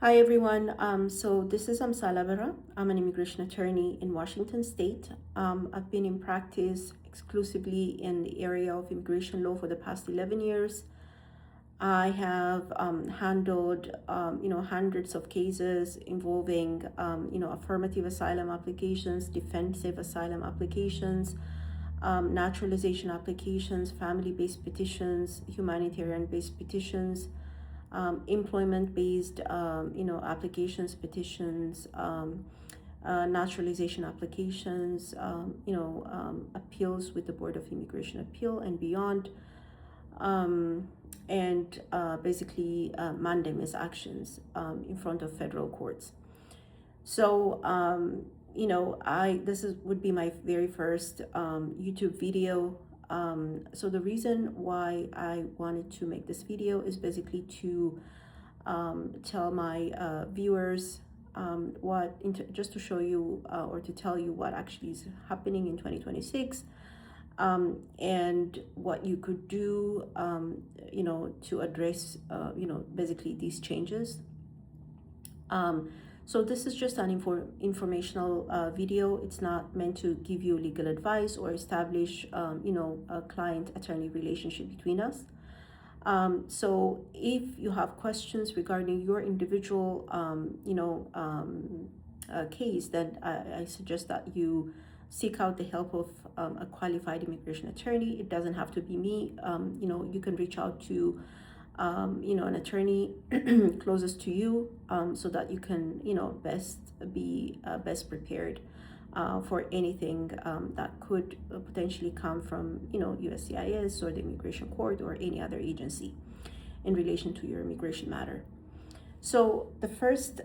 Hi everyone. So this is Amsala Vera. I'm an immigration attorney in Washington State. I've been in practice exclusively in the area of immigration law for the past 11 years. I have handled hundreds of cases involving affirmative asylum applications, defensive asylum applications, naturalization applications, family-based petitions, humanitarian-based petitions, employment-based, applications, petitions, naturalization applications, appeals with the Board of Immigration Appeal and beyond, and basically mandamus actions in front of federal courts. So, would be my very first YouTube video. So the reason why I wanted to make this video is basically to tell my viewers just to show you or to tell you what actually is happening in 2026, and what you could do, to address, basically these changes. So this is just an informational video. It's not meant to give you legal advice or establish, a client-attorney relationship between us. So if you have questions regarding your individual, case, then I suggest that you seek out the help of a qualified immigration attorney. It doesn't have to be me. You can reach out to an attorney closest to you, so that you can, best prepared for anything that could potentially come from, USCIS or the Immigration Court or any other agency in relation to your immigration matter. So the first,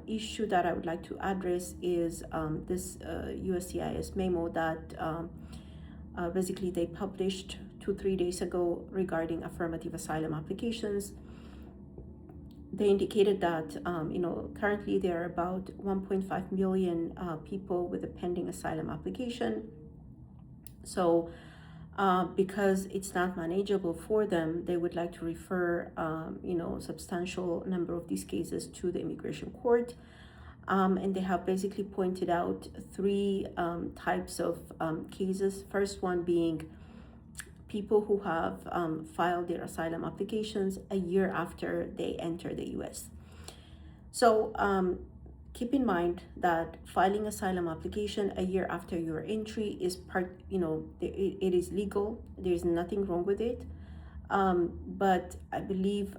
issue that I would like to address is this USCIS memo that basically they published 2-3 days ago regarding affirmative asylum applications. They indicated that currently there are about 1.5 million people with a pending asylum application. So because it's not manageable for them, they would like to refer substantial number of these cases to the immigration court. And they have basically pointed out three types of cases. First one being people who have filed their asylum applications a year after they enter the US. So keep in mind that filing asylum application a year after your entry is it is legal. There's nothing wrong with it. But I believe,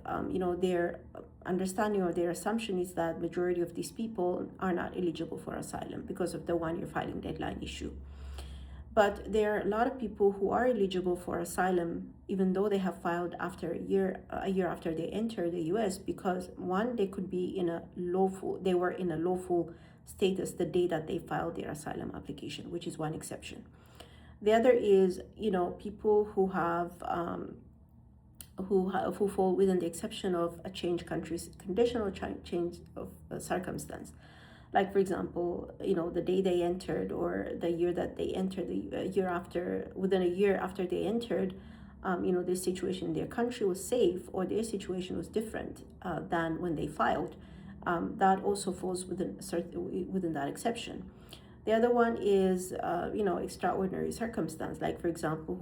their understanding or their assumption is that majority of these people are not eligible for asylum because of the one-year filing deadline issue. But there are a lot of people who are eligible for asylum, even though they have filed after a year after they enter the US, because one, they could be they were in a lawful status the day that they filed their asylum application, which is one exception. The other is, people who have, who fall within the exception of a change country's conditional change of circumstance. Like, for example, the day they entered or the year that they entered, the year after, within a year after they entered, their situation in their country was safe or their situation was different than when they filed. That also falls within that exception. The other one is, extraordinary circumstance, like, for example,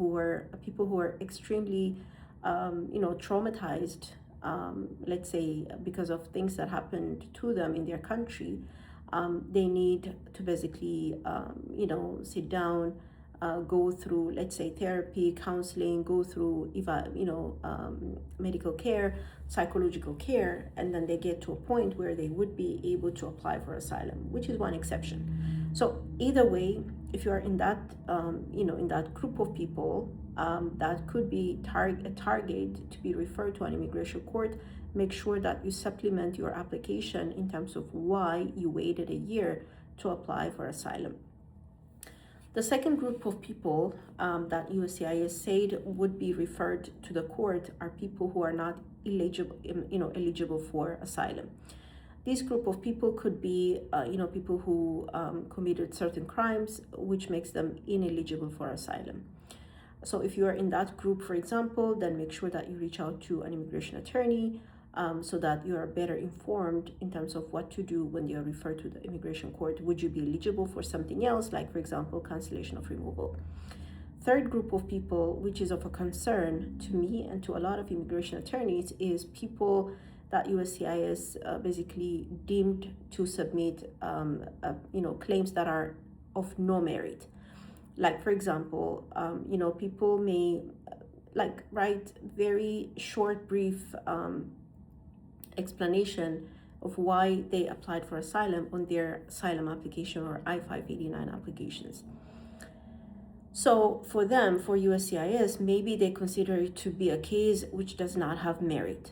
people who are extremely, traumatized, let's say, because of things that happened to them in their country. They need to basically, sit down, go through, let's say, therapy, counseling, go through, medical care, psychological care, and then they get to a point where they would be able to apply for asylum, which is one exception. So either way, if you are in that, in that group of people that could be a target to be referred to an immigration court, make sure that you supplement your application in terms of why you waited a year to apply for asylum. The second group of people that USCIS said would be referred to the court are people who are not eligible for asylum. This group of people could be, people who committed certain crimes, which makes them ineligible for asylum. So if you are in that group, for example, then make sure that you reach out to an immigration attorney so that you are better informed in terms of what to do when you are referred to the immigration court. Would you be eligible for something else, like, for example, cancellation of removal? Third group of people, which is of a concern to me and to a lot of immigration attorneys, is people that USCIS basically deemed to submit claims that are of no merit. Like, for example, people may write very short, brief explanation of why they applied for asylum on their asylum application or I-589 applications. So for them, for USCIS, maybe they consider it to be a case which does not have merit.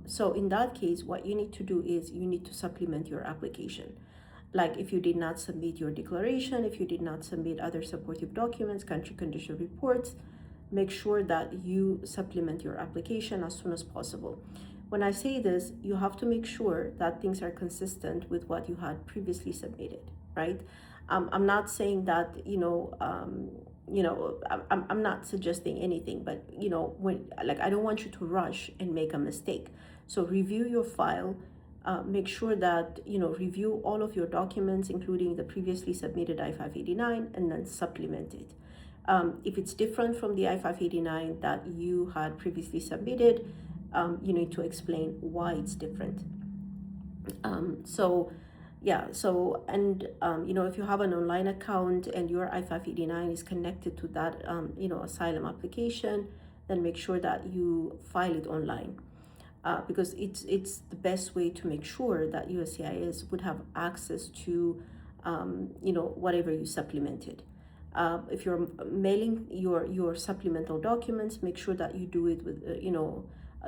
So in that case, what you need to do is you need to supplement your application. Like, if you did not submit your declaration, if you did not submit other supportive documents, country condition reports, make sure that you supplement your application as soon as possible. When I say this, you have to make sure that things are consistent with what you had previously submitted, right? I'm not saying that, I'm not suggesting anything, but, I don't want you to rush and make a mistake. So review your file, make sure that, review all of your documents, including the previously submitted I-589, and then supplement it. If it's different from the I-589 that you had previously submitted, you need to explain why it's different. If you have an online account and your I-589 is connected to that, asylum application, then make sure that you file it online. Because it's the best way to make sure that USCIS would have access to, whatever you supplemented. If you're mailing your supplemental documents, make sure that you do it with,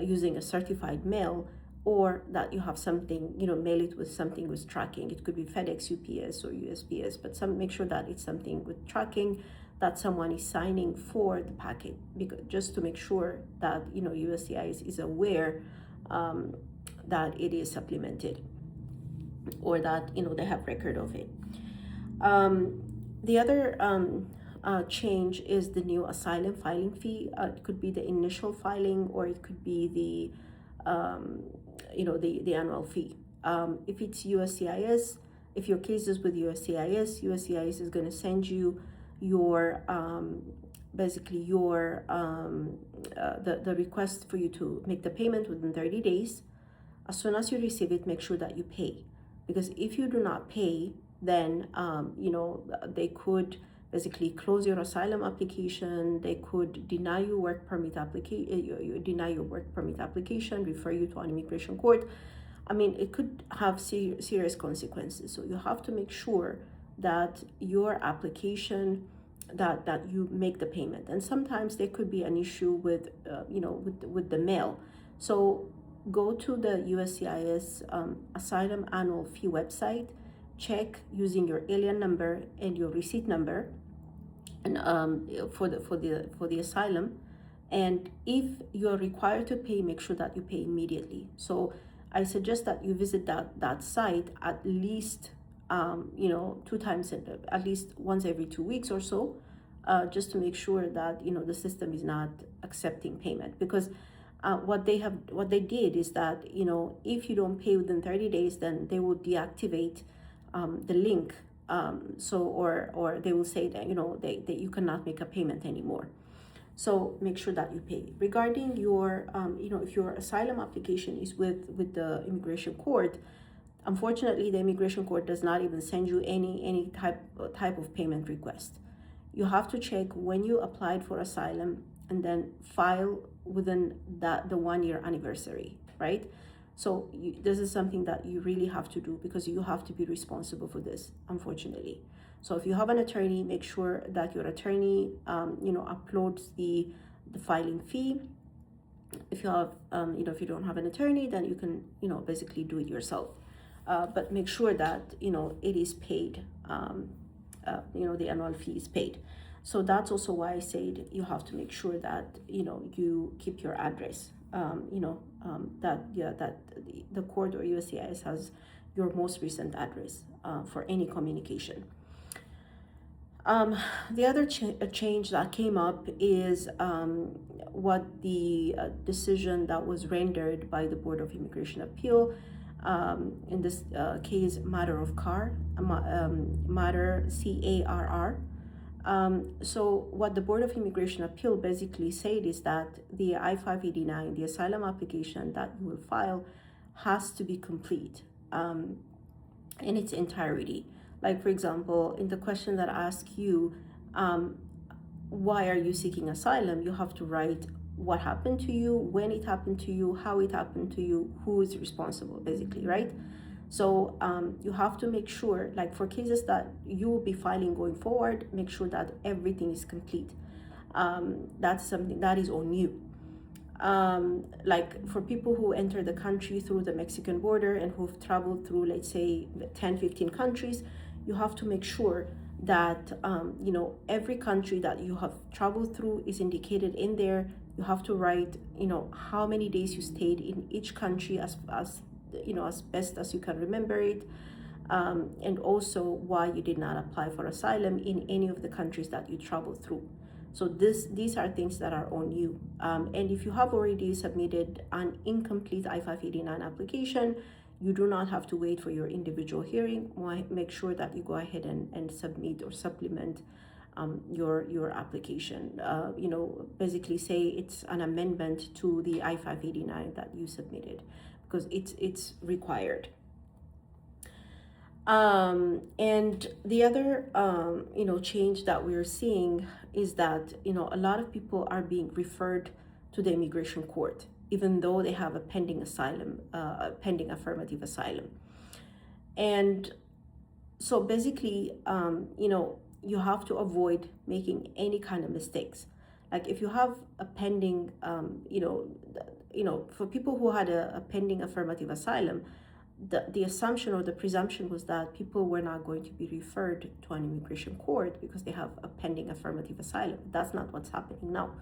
using a certified mail, or that you have something, mail it with something with tracking. It could be FedEx, UPS, or USPS, but make sure that it's something with tracking, that someone is signing for the packet, because just to make sure that, USCIS is aware that it is supplemented, or that, they have record of it. The other change is the new asylum filing fee. It could be the initial filing, or it could be the annual fee. If it's USCIS, if your case is with USCIS is going to send you your the request for you to make the payment within 30 days. As soon as you receive it, make sure that you pay, because if you do not pay, then they could basically close your asylum application. They could deny your work permit application, refer you to an immigration court. I mean, it could have serious consequences. So you have to make sure that your application, that you make the payment. And sometimes there could be an issue with with the mail. So go to the USCIS asylum annual fee website, check using your alien number and your receipt number, and for the asylum. And if you're required to pay, make sure that you pay immediately. So I suggest that you visit that site at least 2 times, at least once every 2 weeks or so, just to make sure that the system is not accepting payment. Because what they did is that if you don't pay within 30 days, then they will deactivate the link, or they will say that that you cannot make a payment anymore. So make sure that you pay. Regarding your if your asylum application is with the immigration court, unfortunately the immigration court does not even send you any type of payment request. You have to check when you applied for asylum and then file within the 1-year anniversary, right? So this is something that you really have to do, because you have to be responsible for this, unfortunately. So if you have an attorney, make sure that your attorney uploads the filing fee. If you have if you don't have an attorney, then you can basically do it yourself. But make sure that it is paid. The annual fee is paid. So that's also why I said you have to make sure that you keep your address. That the court or USCIS has your most recent address for any communication. Um, the other change that came up is what the decision that was rendered by the Board of Immigration Appeal in this case, matter of car, matter CARR. So what the Board of Immigration Appeal basically said is that the I-589, the asylum application that you will file, has to be complete in its entirety. Like, for example, in the question that asks you, why are you seeking asylum, you have to write what happened to you, when it happened to you, how it happened to you, who is responsible, basically, right? So you have to make sure, like for cases that you will be filing going forward, make sure that everything is complete. That's something that is on you. Like for people who enter the country through the Mexican border and who've traveled through, let's say, 10, 15 countries, you have to make sure that every country that you have traveled through is indicated in there. You have to write how many days you stayed in each country as best as you can remember it, and also why you did not apply for asylum in any of the countries that you traveled through. So these are things that are on you. And if you have already submitted an incomplete I-589 application, you do not have to wait for your individual hearing. Make sure that you go ahead and submit or supplement your application. Basically say it's an amendment to the I-589 that you submitted, because it's required. And the other change that we're seeing is that a lot of people are being referred to the immigration court even though they have a pending asylum, pending affirmative asylum. And so basically you have to avoid making any kind of mistakes. Like if you have a pending for people who had a pending affirmative asylum, the assumption or the presumption was that people were not going to be referred to an immigration court because they have a pending affirmative asylum. That's not what's happening now.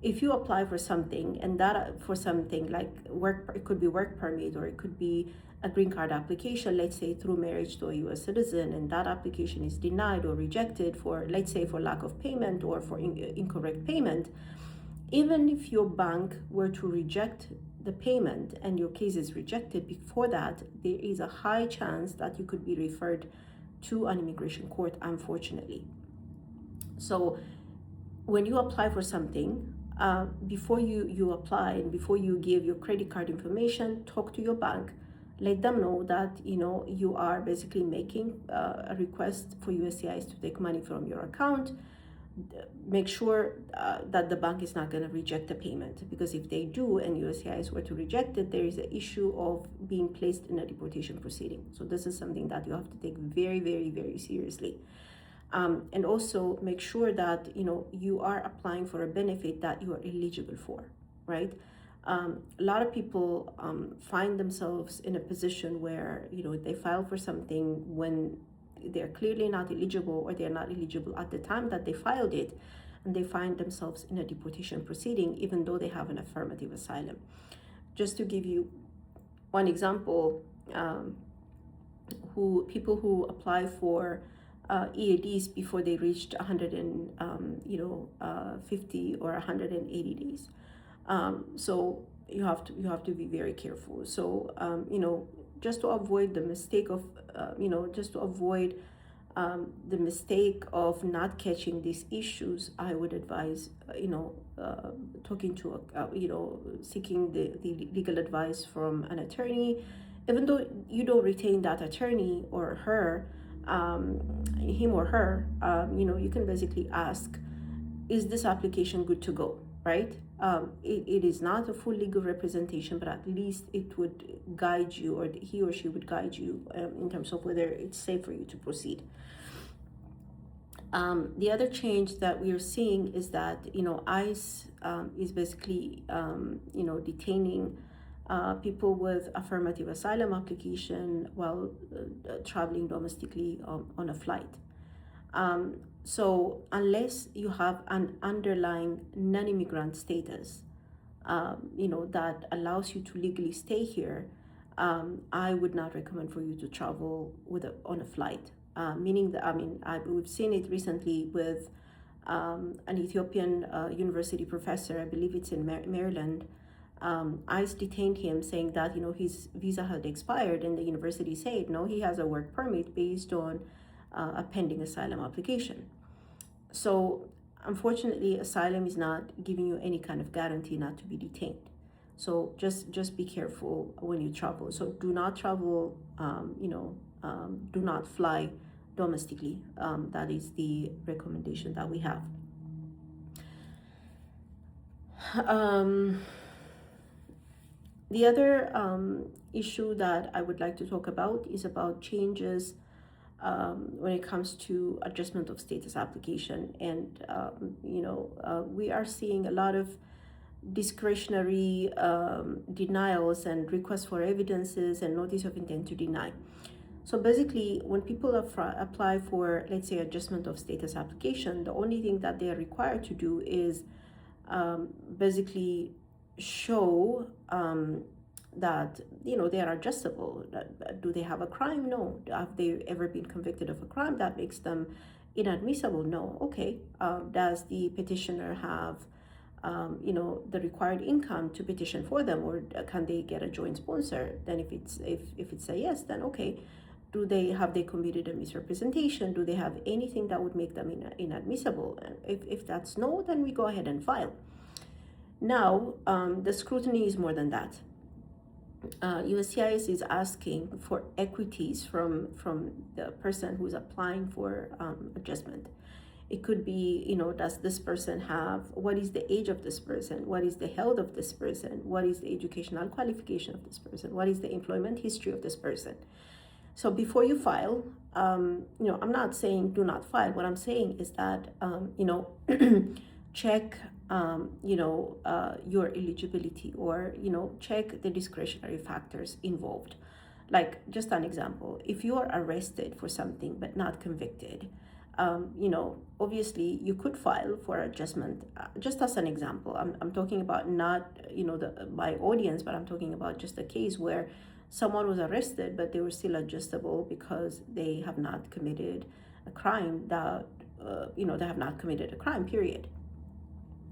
If you apply for something, and that for something like work, it could be work permit, or it could be a green card application, let's say through marriage to a US citizen, and that application is denied or rejected for, let's say, for lack of payment or for incorrect payment. Even if your bank were to reject the payment and your case is rejected before that, there is a high chance that you could be referred to an immigration court, unfortunately. So when you apply for something, before you apply and before you give your credit card information, talk to your bank. Let them know that you are basically making a request for USCIS to take money from your account. Make sure that the bank is not going to reject the payment, because if they do and USCIS were to reject it, there is an issue of being placed in a deportation proceeding. So this is something that you have to take very, very, very seriously. And also make sure that you are applying for a benefit that you are eligible for, right? A lot of people find themselves in a position where they file for something when they're clearly not eligible, or they're not eligible at the time that they filed it, and they find themselves in a deportation proceeding even though they have an affirmative asylum. Just to give you one example, people who apply for EADs before they reached 150 or 180 days. So you have to be very careful. So just to avoid the mistake of the mistake of not catching these issues, I would advise talking to seeking the legal advice from an attorney. Even though you don't retain that attorney or her, him or her, you can basically ask, is this application good to go, right? It is not a full legal representation, but at least it would guide you, or he or she would guide you in terms of whether it's safe for you to proceed. The other change that we are seeing is that ICE is basically detaining people with affirmative asylum application while traveling domestically on a flight. So unless you have an underlying non-immigrant status, that allows you to legally stay here, I would not recommend for you to travel on a flight. meaning that, we've seen it recently with an Ethiopian university professor, I believe it's in Maryland. ICE detained him saying that, his visa had expired, and the university said, no, he has a work permit based on a pending asylum application. So unfortunately, asylum is not giving you any kind of guarantee not to be detained. So just be careful when you travel. So do not travel, do not fly domestically. That is the recommendation that we have. The other issue that I would like to talk about is about changes when it comes to adjustment of status application. And, we are seeing a lot of discretionary denials and requests for evidences and notice of intent to deny. So basically, when people apply for, let's say, adjustment of status application, the only thing that they are required to do is basically show that they are adjustable. Do they have a crime? No. Have they ever been convicted of a crime that makes them inadmissible? No. Okay. Does the petitioner have the required income to petition for them, or can they get a joint sponsor? Then if it's a yes, then okay. Have they committed a misrepresentation? Do they have anything that would make them inadmissible? And if that's no, then we go ahead and file. Now, the scrutiny is more than that. USCIS is asking for equities from the person who's applying for adjustment. It could be, does this person what is the age of this person? What is the health of this person? What is the educational qualification of this person? What is the employment history of this person? So before you file, I'm not saying do not file. What I'm saying is that, check, your eligibility, or, check the discretionary factors involved. Like, just an example, if you are arrested for something but not convicted, obviously you could file for adjustment. Just as an example, I'm talking about not, my audience, but I'm talking about just a case where someone was arrested, but they were still adjustable because they have not committed a crime that, they have not committed a crime, period.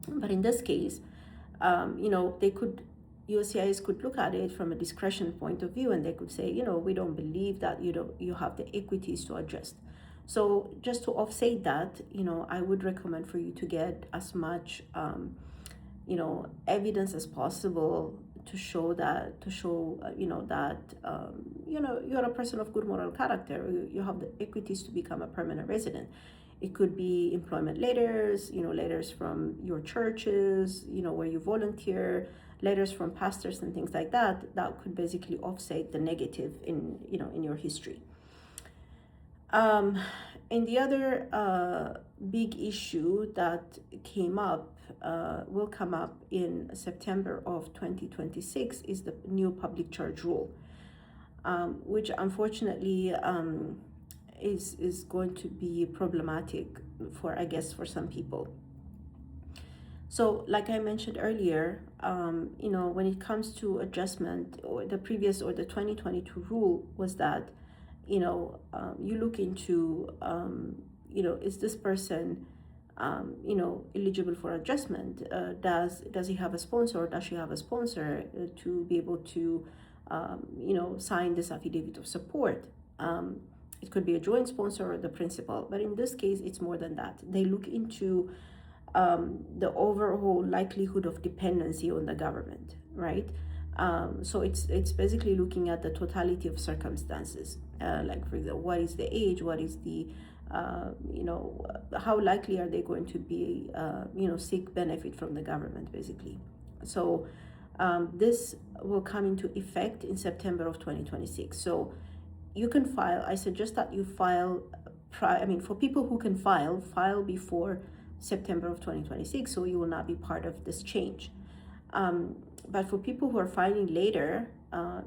But in this case, USCIS could look at it from a discretion point of view, and they could say, we don't believe that you have the equities to adjust. So just to offset that, I would recommend for you to get as much, evidence as possible to show that, you're a person of good moral character. You have the equities to become a permanent resident. It could be employment letters, letters from your churches, where you volunteer, letters from pastors and things like that. That could basically offset the negative in your history. And the other big issue that will come up in September of 2026 is the new public charge rule, which unfortunately is going to be problematic for some people. So like I mentioned earlier, when it comes to adjustment, or the 2022 rule was that, you look into, is this person, eligible for adjustment? Does he have a sponsor, or does she have a sponsor to be able to, sign this affidavit of support? It could be a joint sponsor or the principal, but in this case, it's more than that. They look into the overall likelihood of dependency on the government, right? So it's basically looking at the totality of circumstances, like, for example, what is the age, what is the how likely are they going to be seek benefit from the government, basically. So this will come into effect in September of 2026. So you can file. I suggest that you file for people who can file before September of 2026, so you will not be part of this change. But for people who are filing later,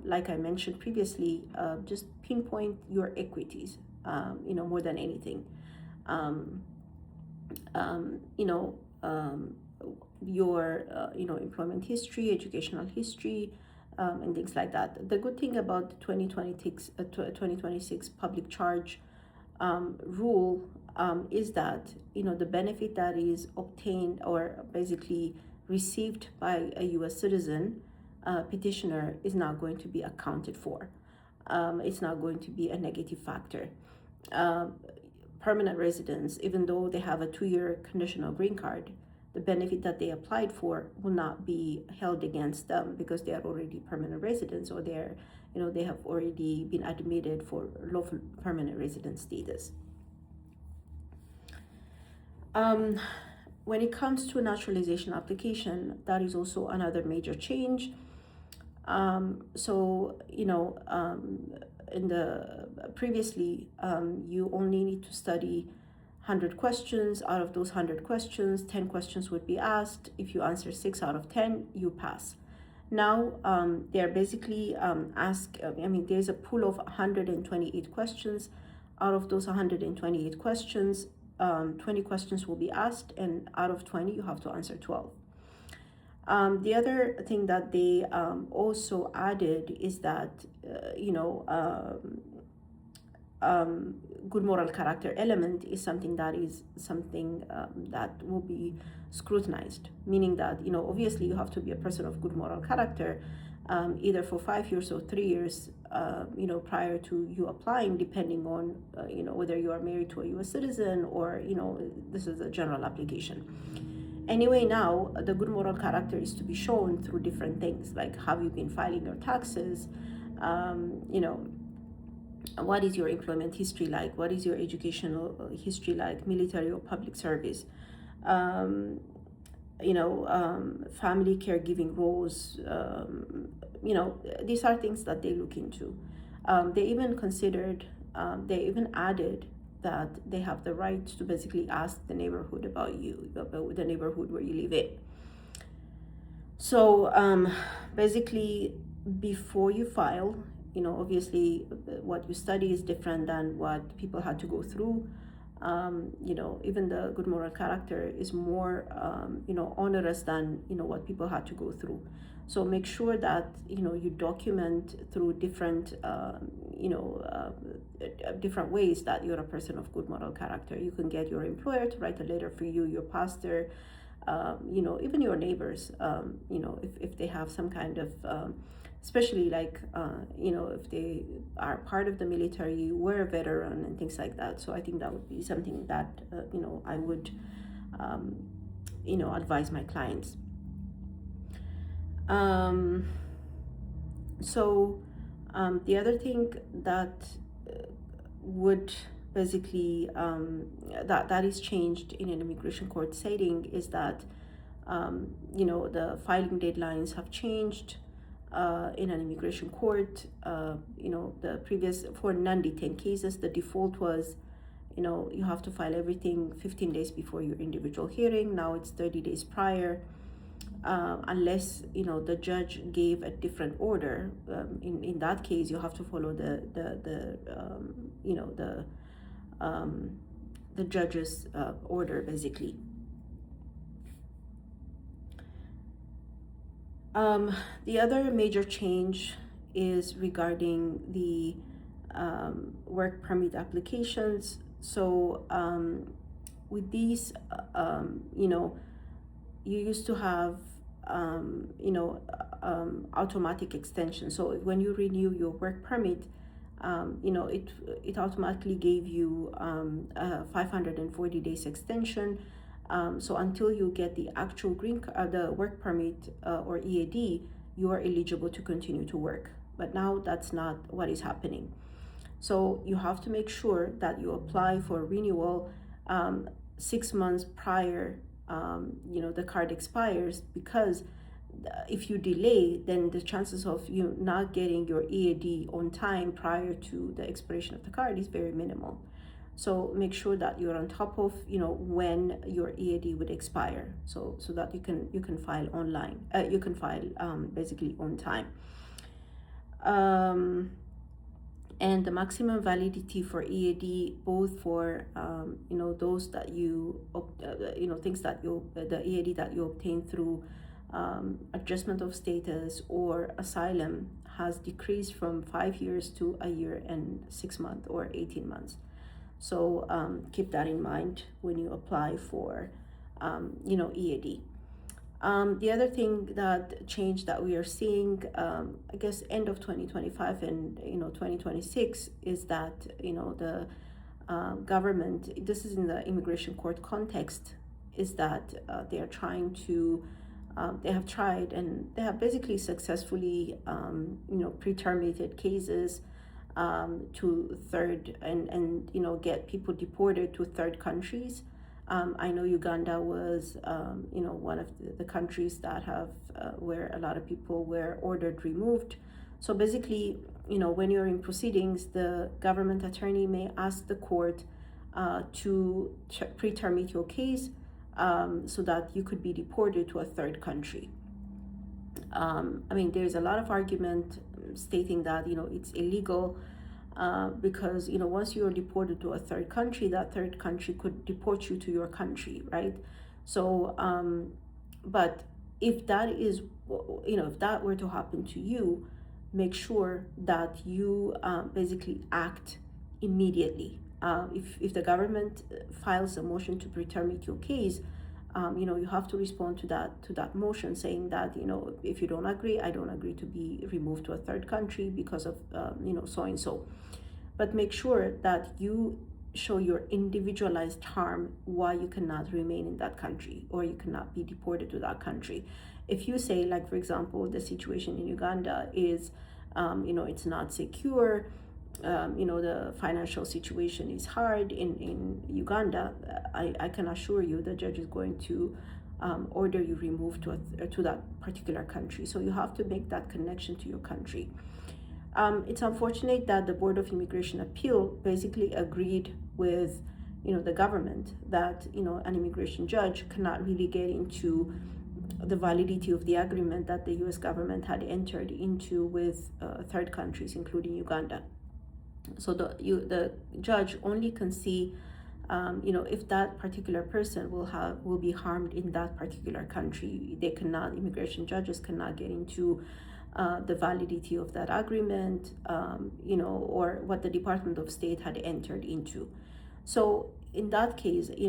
like I mentioned previously, just pinpoint your equities, more than anything. Your employment history, educational history, and things like that. The good thing about the 2026 public charge rule is that, the benefit that is obtained or basically received by a U.S. citizen petitioner is not going to be accounted for. It's not going to be a negative factor. Um, Permanent residents, even though they have a 2-year conditional green card, the benefit that they applied for will not be held against them because they are already permanent residents, or they have already been admitted for lawful permanent resident status. When it comes to naturalization application, that is also another major change. In the previously, you only need to study 100 questions. Out of those 100 questions, 10 questions would be asked. If you answer 6 out of 10, you pass. Now they're basically there's a pool of 128 questions. Out of those 128 questions, 20 questions will be asked, and out of 20, you have to answer 12. The other thing that they also added is that, good moral character element is something that will be scrutinized, meaning that, obviously you have to be a person of good moral character, either for 5 years or 3 years, prior to you applying, depending on, whether you are married to a U.S. citizen or, this is a general application. Anyway, now the good moral character is to be shown through different things, like have you been filing your taxes, what is your employment history like, what is your educational history like, military or public service, family caregiving roles, these are things that they look into. They even added that they have the right to basically ask the neighborhood about you, about the neighborhood where you live in. So basically, before you file, obviously what you study is different than what people had to go through. Even the good moral character is more, onerous than, what people had to go through. So make sure that, you document through different, different ways that you're a person of good moral character. You can get your employer to write a letter for you, your pastor, even your neighbors, if they have some kind of, especially like, if they are part of the military, were a veteran and things like that. So I think that would be something that, I would, advise my clients. The other thing that would basically that is changed in an immigration court setting is that the filing deadlines have changed in an immigration court. The previous, for non-detained cases, the default was you have to file everything 15 days before your individual hearing. Now it's 30 days prior. Unless the judge gave a different order, in that case you have to follow the judge's order, basically. The other major change is regarding the work permit applications. So with these, you used to have automatic extension. So when you renew your work permit, it automatically gave you a 540 days extension. So until you get the actual the work permit or EAD, you are eligible to continue to work. But now that's not what is happening. So you have to make sure that you apply for renewal 6 months prior the card expires, because if you delay, then the chances of you not getting your EAD on time prior to the expiration of the card is very minimal. So make sure that you're on top of when your EAD would expire, so that you can file online. You can file basically on time. And the maximum validity for EAD, both for those that you things that the EAD that you obtain through adjustment of status or asylum, has decreased from 5 years to 1 year and 6 months or 18 months. So keep that in mind when you apply for, EAD. The other thing that change that we are seeing, I guess, end of 2025 and 2026 is that the government. This is in the immigration court context. Is that they are trying to. They have tried and they have basically successfully, pre-terminated cases to third and get people deported to third countries. I know Uganda was, one of the countries that have where a lot of people were ordered removed. So basically, when you're in proceedings, the government attorney may ask the court to pre-terminate your case so that you could be deported to a third country. There's a lot of argument stating that it's illegal because once you're deported to a third country, that third country could deport you to your country, right? So, but if that is, if that were to happen to you, make sure that you basically act immediately. If the government files a motion to pre-terminate your case, you have to respond to that motion, saying that if you don't agree, I don't agree to be removed to a third country because of so and so. But make sure that you show your individualized harm why you cannot remain in that country or you cannot be deported to that country. If you say, like for example, the situation in Uganda is, it's not secure. The financial situation is hard in Uganda, I can assure you the judge is going to order you removed to that particular country. So you have to make that connection to your country. It's unfortunate that the Board of Immigration Appeal basically agreed with the government that an immigration judge cannot really get into the validity of the agreement that the U.S. government had entered into with third countries, including Uganda. So the judge only can see, if that particular person will be harmed in that particular country. Immigration judges cannot get into the validity of that agreement, or what the Department of State had entered into. So in that case, if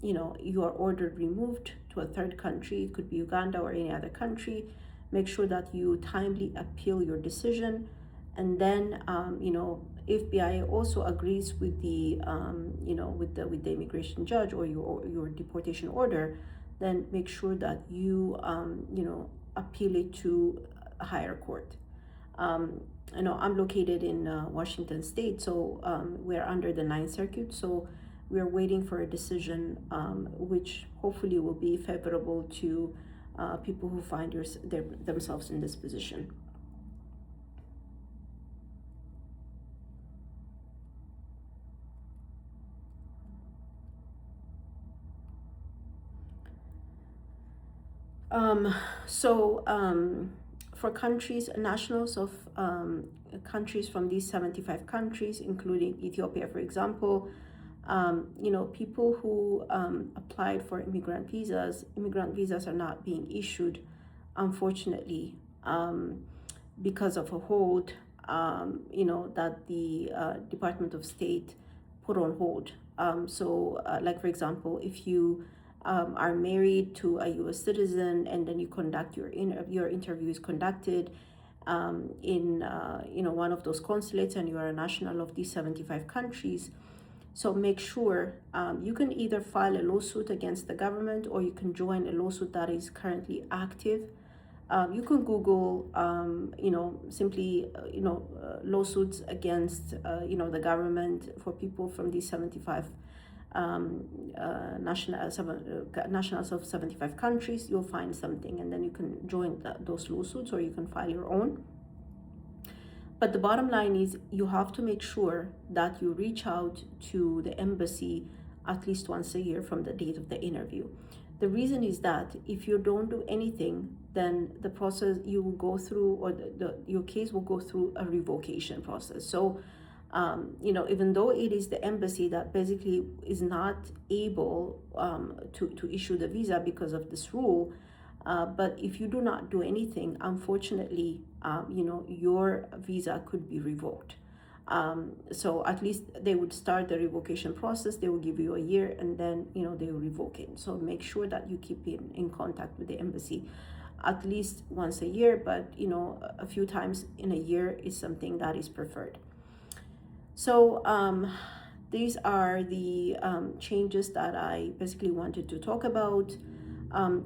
you are ordered removed to a third country, it could be Uganda or any other country, make sure that you timely appeal your decision. And then, if BIA also agrees with the, with the immigration judge or your deportation order, then make sure that you, appeal it to a higher court. I'm located in Washington State, so we're under the Ninth Circuit. So we're waiting for a decision, which hopefully will be favorable to people who find themselves in this position. For countries, nationals of countries from these 75 countries, including Ethiopia, for example, people who applied for immigrant visas are not being issued, unfortunately, because of a hold, that the Department of State put on hold. Like for example, if you are married to a U.S. citizen and then you conduct your interview is conducted in one of those consulates and you are a national of these 75 countries. So make sure you can either file a lawsuit against the government or you can join a lawsuit that is currently active. You can Google, simply, lawsuits against, the government for people from these 75 nationals of 75 countries. You'll find something and then you can join those lawsuits or you can file your own. But the bottom line is you have to make sure that you reach out to the embassy at least once a year from the date of the interview. The reason is that if you don't do anything, then the process you will go through, or your case will go through a revocation process. So even though it is the embassy that basically is not able to issue the visa because of this rule, but if you do not do anything, unfortunately, your visa could be revoked. So at least they would start the revocation process. They will give you a year, and then they will revoke it. So make sure that you keep in contact with the embassy at least once a year, but a few times in a year is something that is preferred. So these are the changes that I basically wanted to talk about.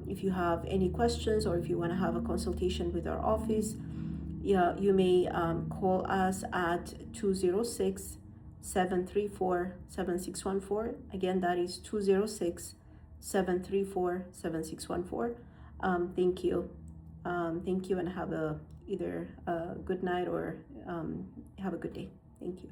If you have any questions, or if you want to have a consultation with our office, yeah, you may call us at 206-734-7614. Again, that is 206-734-7614. Thank you. Thank you, and have either a good night or have a good day. Thank you.